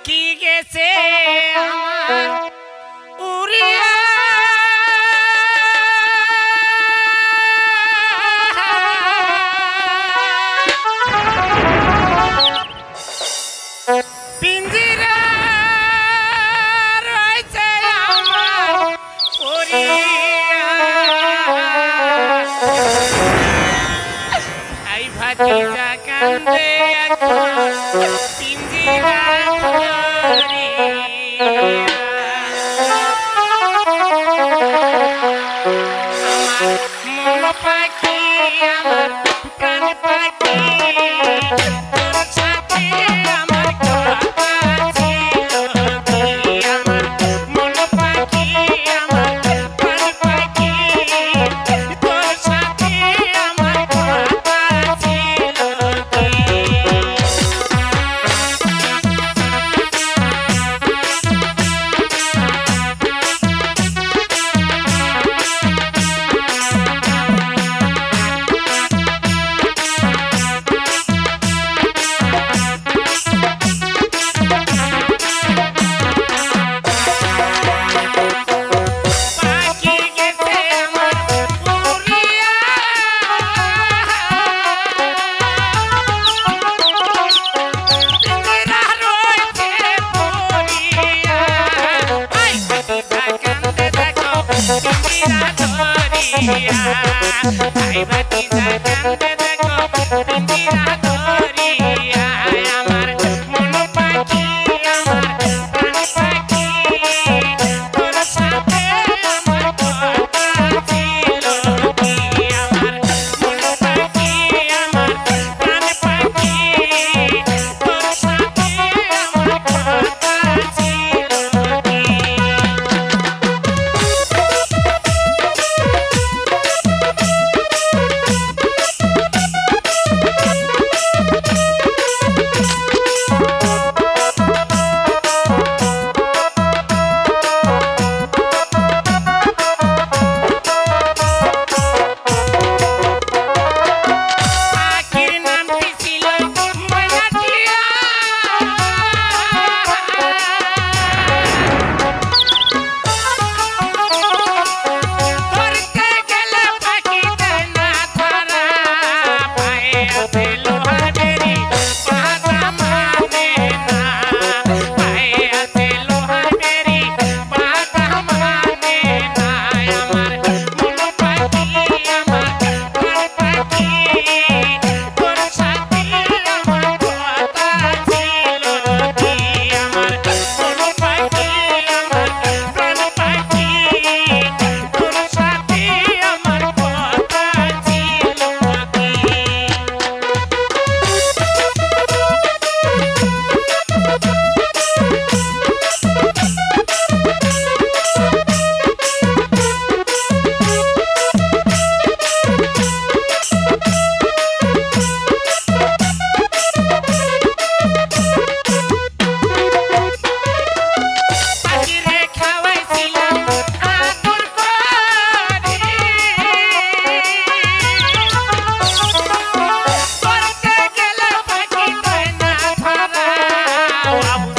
পাখি গেছে আমার উড়িয়া পিঞ্জিরা রয়েছে আমার উড়িয়া ভাই ভাতিজা কান্দে এখন পিঞ্জিরা মন পাখি আমার প্রাণ পাখি তোর সাথে আমার কথা ছিল কি আমার মন পাখি আমার প্রাণ পাখি তোর সাথে আমার কথা ছিল কি Ay, batida, cante de copa, mentira, gloria. Amar, mono paqui, amar, prano paqui. Coração de amar, corta, filo, amar, mono paqui, amar, prano paqui. Coração de amar, corta, filo, wow.